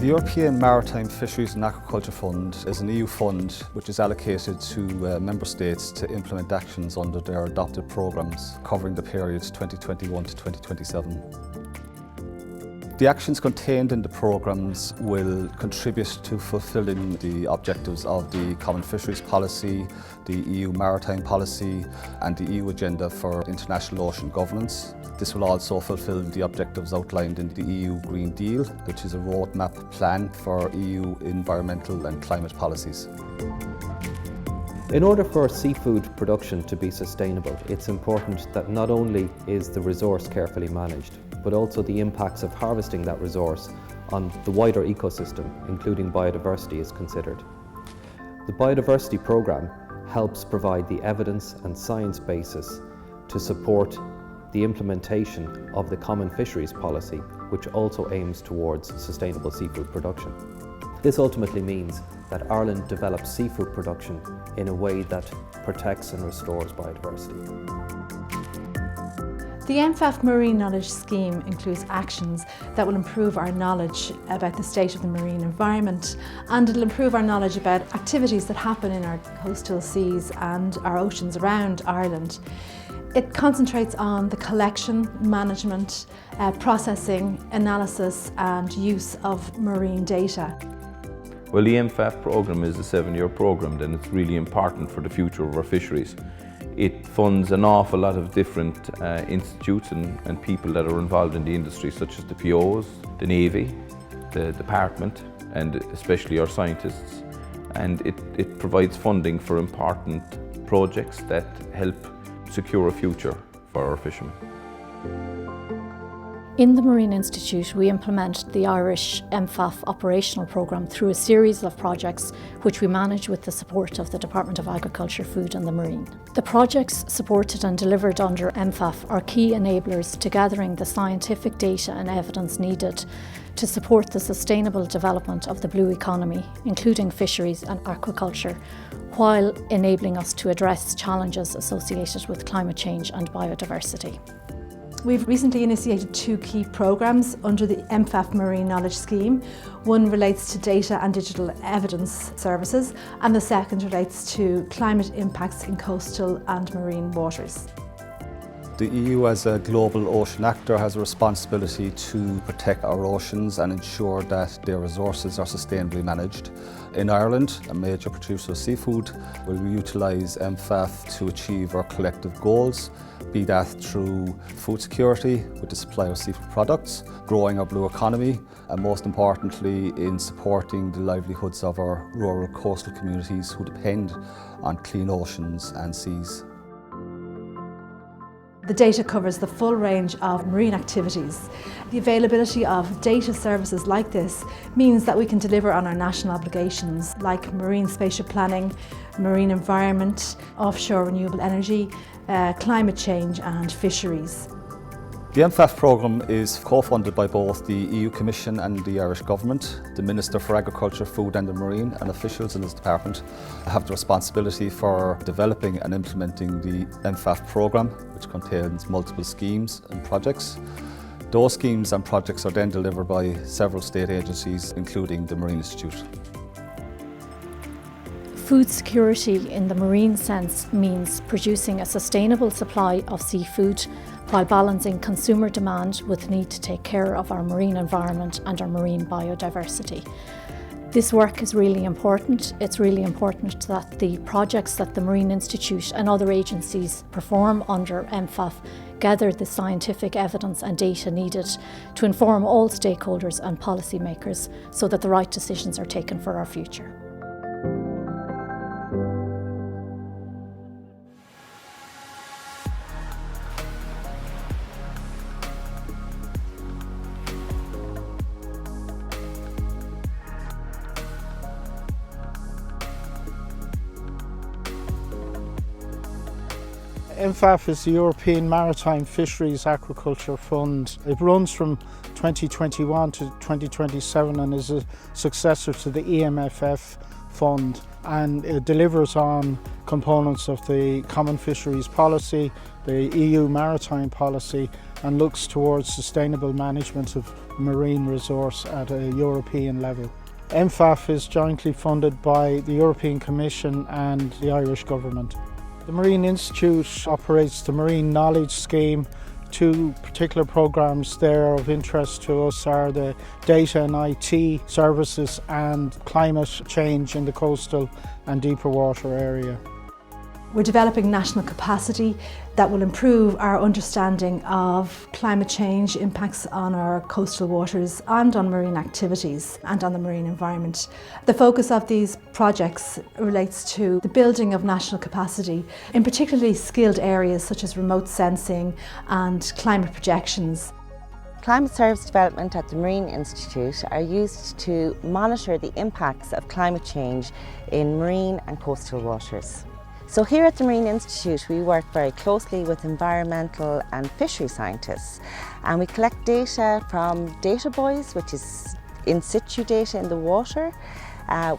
The European Maritime Fisheries and Aquaculture Fund is an EU fund which is allocated to Member States to implement actions under their adopted programmes covering the period 2021 to 2027. The actions contained in the programmes will contribute to fulfilling the objectives of the Common Fisheries Policy, the EU Maritime Policy and the EU Agenda for International Ocean Governance. This will also fulfil the objectives outlined in the EU Green Deal, which is a roadmap plan for EU environmental and climate policies. In order for seafood production to be sustainable, it's important that not only is the resource carefully managed, but also the impacts of harvesting that resource on the wider ecosystem, including biodiversity, is considered. The Biodiversity Programme helps provide the evidence and science basis to support the implementation of the Common Fisheries Policy, which also aims towards sustainable seafood production. This ultimately means that Ireland develops seafood production in a way that protects and restores biodiversity. The EMFAF Marine Knowledge Scheme includes actions that will improve our knowledge about the state of the marine environment, and it'll improve our knowledge about activities that happen in our coastal seas and our oceans around Ireland. It concentrates on the collection, management, processing, analysis and use of marine data. Well, the EMFAF programme is a 7-year programme, and it's really important for the future of our fisheries. It funds an awful lot of different institutes and people that are involved in the industry, such as the POs, the Navy, the Department, and especially our scientists. And it provides funding for important projects that help secure a future for our fishermen. In the Marine Institute, we implement the Irish EMFAF operational programme through a series of projects which we manage with the support of the Department of Agriculture, Food and the Marine. The projects supported and delivered under EMFAF are key enablers to gathering the scientific data and evidence needed to support the sustainable development of the blue economy, including fisheries and aquaculture, while enabling us to address challenges associated with climate change and biodiversity. We've recently initiated 2 key programmes under the EMFAF Marine Knowledge Scheme. One relates to data and digital evidence services, and the second relates to climate impacts in coastal and marine waters. The EU as a global ocean actor has a responsibility to protect our oceans and ensure that their resources are sustainably managed. In Ireland, a major producer of seafood, we will utilise EMFAF to achieve our collective goals, be that through food security with the supply of seafood products, growing our blue economy, and most importantly in supporting the livelihoods of our rural coastal communities who depend on clean oceans and seas. The data covers the full range of marine activities. The availability of data services like this means that we can deliver on our national obligations like marine spatial planning, marine environment, offshore renewable energy, climate change and fisheries. The EMFAF programme is co-funded by both the EU Commission and the Irish Government. The Minister for Agriculture, Food and the Marine and officials in this department have the responsibility for developing and implementing the EMFAF programme, which contains multiple schemes and projects. Those schemes and projects are then delivered by several state agencies, including the Marine Institute. Food security in the marine sense means producing a sustainable supply of seafood while balancing consumer demand with the need to take care of our marine environment and our marine biodiversity. This work is really important. It's really important that the projects that the Marine Institute and other agencies perform under EMFAF gather the scientific evidence and data needed to inform all stakeholders and policymakers so that the right decisions are taken for our future. EMFAF is the European Maritime Fisheries Aquaculture Fund. It runs from 2021 to 2027 and is a successor to the EMFAF fund. and it delivers on components of the Common Fisheries Policy, the EU Maritime Policy, and looks towards sustainable management of marine resource at a European level. EMFAF is jointly funded by the European Commission and the Irish Government. The Marine Institute operates the Marine Knowledge Scheme. Two particular programmes there of interest to us are the data and IT services and climate change in the coastal and deeper water area. We're developing national capacity that will improve our understanding of climate change impacts on our coastal waters and on marine activities and on the marine environment. The focus of these projects relates to the building of national capacity in particularly skilled areas such as remote sensing and climate projections. Climate service development at the Marine Institute are used to monitor the impacts of climate change in marine and coastal waters. So here at the Marine Institute we work very closely with environmental and fishery scientists, and we collect data from data buoys, which is in situ data in the water.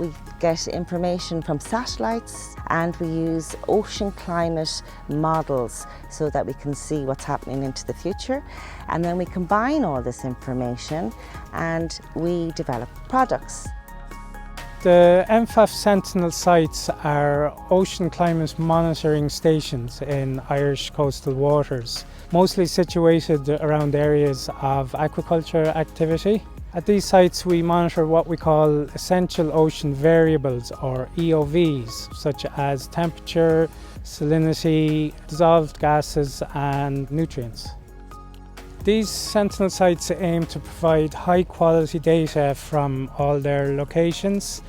We get information from satellites, and we use ocean climate models so that we can see what's happening into the future. And then we combine all this information and we develop products. The EMFAF Sentinel sites are ocean climate monitoring stations in Irish coastal waters, mostly situated around areas of aquaculture activity. At these sites we monitor what we call essential ocean variables, or EOVs, such as temperature, salinity, dissolved gases and nutrients. These Sentinel sites aim to provide high quality data from all their locations.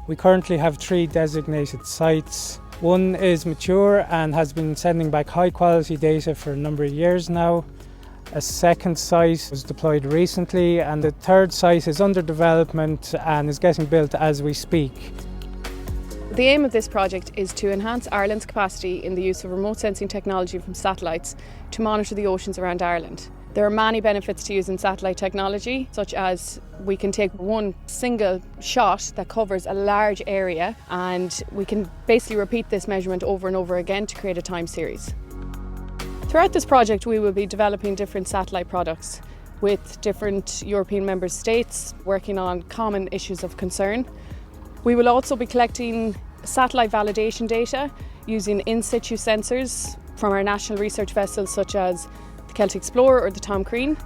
We currently have 3 designated sites. One is mature and has been sending back high quality data for a number of years now. A second site was deployed recently, and the third site is under development and is getting built as we speak. The aim of this project is to enhance Ireland's capacity in the use of remote sensing technology from satellites to monitor the oceans around Ireland. There are many benefits to using satellite technology, such as we can take one single shot that covers a large area, and we can basically repeat this measurement over and over again to create a time series. Throughout this project we will be developing different satellite products with different European member states working on common issues of concern. We will also be collecting satellite validation data using in situ sensors from our national research vessels such as the Celtic Explorer or the Tom Crean.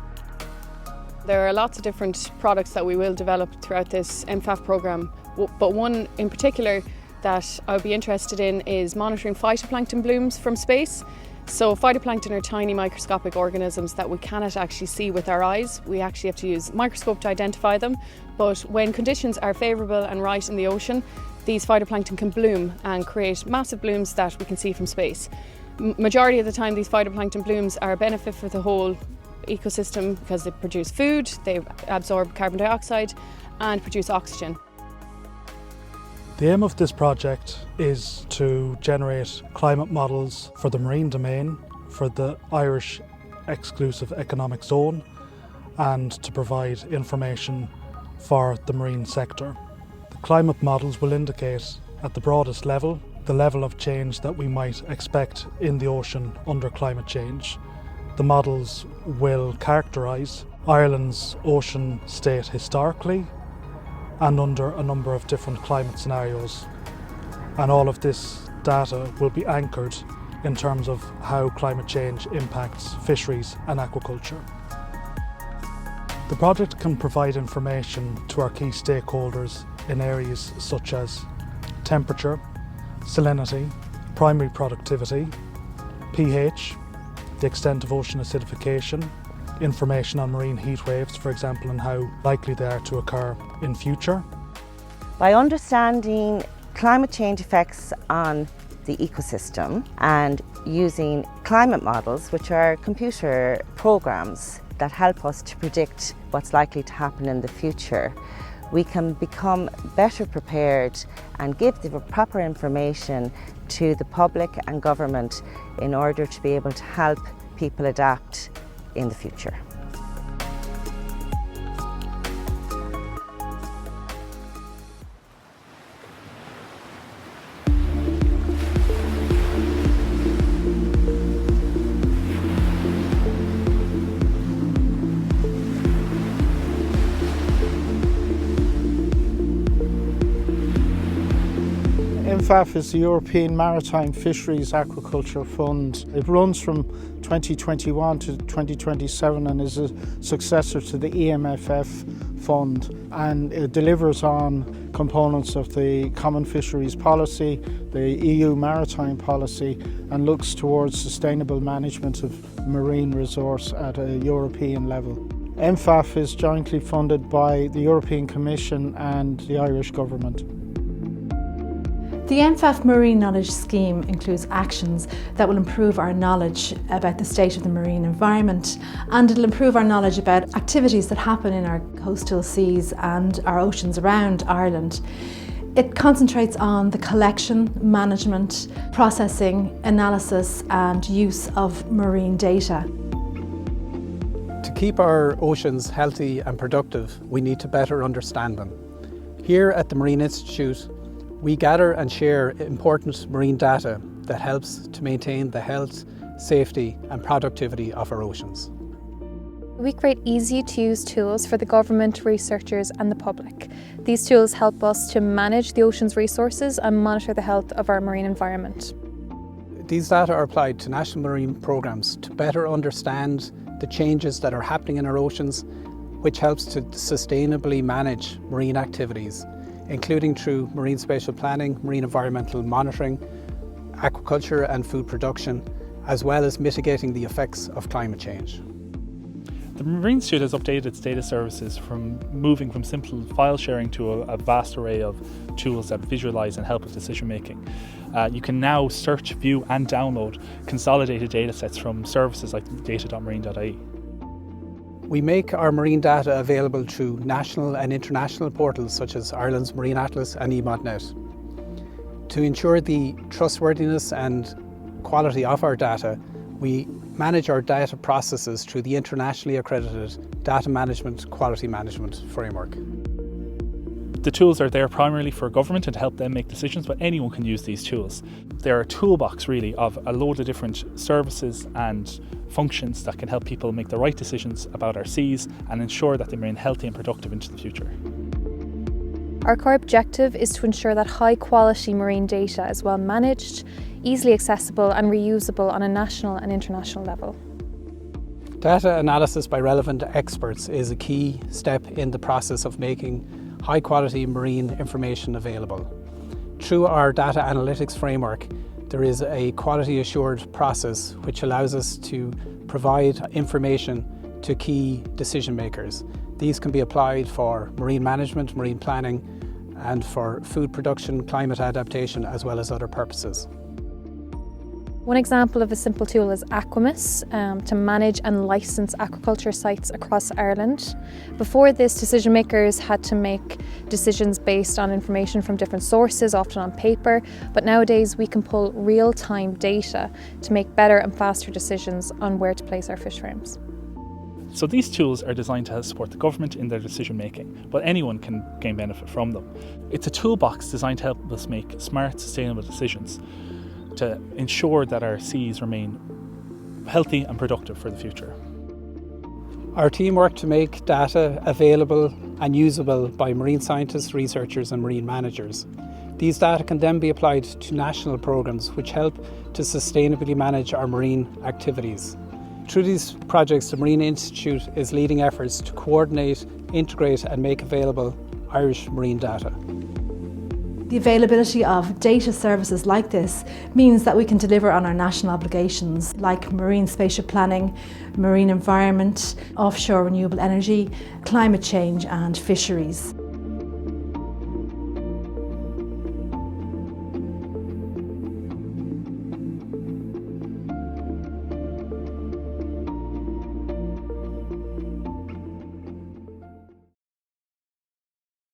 There are lots of different products that we will develop throughout this EMFAF programme, but one in particular that I would be interested in is monitoring phytoplankton blooms from space. So phytoplankton are tiny microscopic organisms that we cannot actually see with our eyes. We actually have to use a microscope to identify them, but when conditions are favourable and right in the ocean, these phytoplankton can bloom and create massive blooms that we can see from space. Majority of the time these phytoplankton blooms are a benefit for the whole ecosystem because they produce food, they absorb carbon dioxide and produce oxygen. The aim of this project is to generate climate models for the marine domain, for the Irish exclusive economic zone, and to provide information for the marine sector. The climate models will indicate at the broadest level the level of change that we might expect in the ocean under climate change. The models will characterise Ireland's ocean state historically and under a number of different climate scenarios. And all of this data will be anchored in terms of how climate change impacts fisheries and aquaculture. The project can provide information to our key stakeholders in areas such as temperature, salinity, primary productivity, pH, the extent of ocean acidification, information on marine heat waves, for example, and how likely they are to occur in future. By understanding climate change effects on the ecosystem and using climate models, which are computer programs that help us to predict what's likely to happen in the future, we can become better prepared and give the proper information to the public and government in order to be able to help people adapt in the future. EMFAF is the European Maritime Fisheries Aquaculture Fund. It runs from 2021 to 2027 and is a successor to the EMFAF fund, and it delivers on components of the Common Fisheries Policy, the EU Maritime Policy, and looks towards sustainable management of marine resource at a European level. EMFAF is jointly funded by the European Commission and the Irish Government. The EMFAF Marine Knowledge Scheme includes actions that will improve our knowledge about the state of the marine environment, and it'll improve our knowledge about activities that happen in our coastal seas and our oceans around Ireland. It concentrates on the collection, management, processing, analysis and use of marine data. To keep our oceans healthy and productive, we need to better understand them. Here at the Marine Institute, we gather and share important marine data that helps to maintain the health, safety and productivity of our oceans. We create easy-to-use tools for the government, researchers and the public. These tools help us to manage the ocean's resources and monitor the health of our marine environment. These data are applied to national marine programmes to better understand the changes that are happening in our oceans, which helps to sustainably manage marine activities, including through marine spatial planning, marine environmental monitoring, aquaculture and food production, as well as mitigating the effects of climate change. The Marine Institute has updated its data services from moving from simple file sharing to a vast array of tools that visualise and help with decision making. You can now search, view and download consolidated data sets from services like data.marine.ie. We make our marine data available through national and international portals such as Ireland's Marine Atlas and EMODnet. To ensure the trustworthiness and quality of our data, we manage our data processes through the internationally accredited Data Management Quality Management Framework. The tools are there primarily for government and to help them make decisions, but anyone can use these tools. They're a toolbox really of a load of different services and functions that can help people make the right decisions about our seas and ensure that they remain healthy and productive into the future. Our core objective is to ensure that high quality marine data is well managed, easily accessible and reusable on a national and international level. Data analysis by relevant experts is a key step in the process of making high quality marine information available. Through our data analytics framework, there is a quality assured process which allows us to provide information to key decision makers. These can be applied for marine management, marine planning, and for food production, climate adaptation, as well as other purposes. One example of a simple tool is Aquamis to manage and license aquaculture sites across Ireland. Before this, decision makers had to make decisions based on information from different sources, often on paper, but nowadays we can pull real-time data to make better and faster decisions on where to place our fish farms. So these tools are designed to help support the government in their decision making, but anyone can gain benefit from them. It's a toolbox designed to help us make smart, sustainable decisions to ensure that our seas remain healthy and productive for the future. Our team work to make data available and usable by marine scientists, researchers and marine managers. These data can then be applied to national programmes which help to sustainably manage our marine activities. Through these projects, the Marine Institute is leading efforts to coordinate, integrate and make available Irish marine data. The availability of data services like this means that we can deliver on our national obligations like marine spatial planning, marine environment, offshore renewable energy, climate change and fisheries.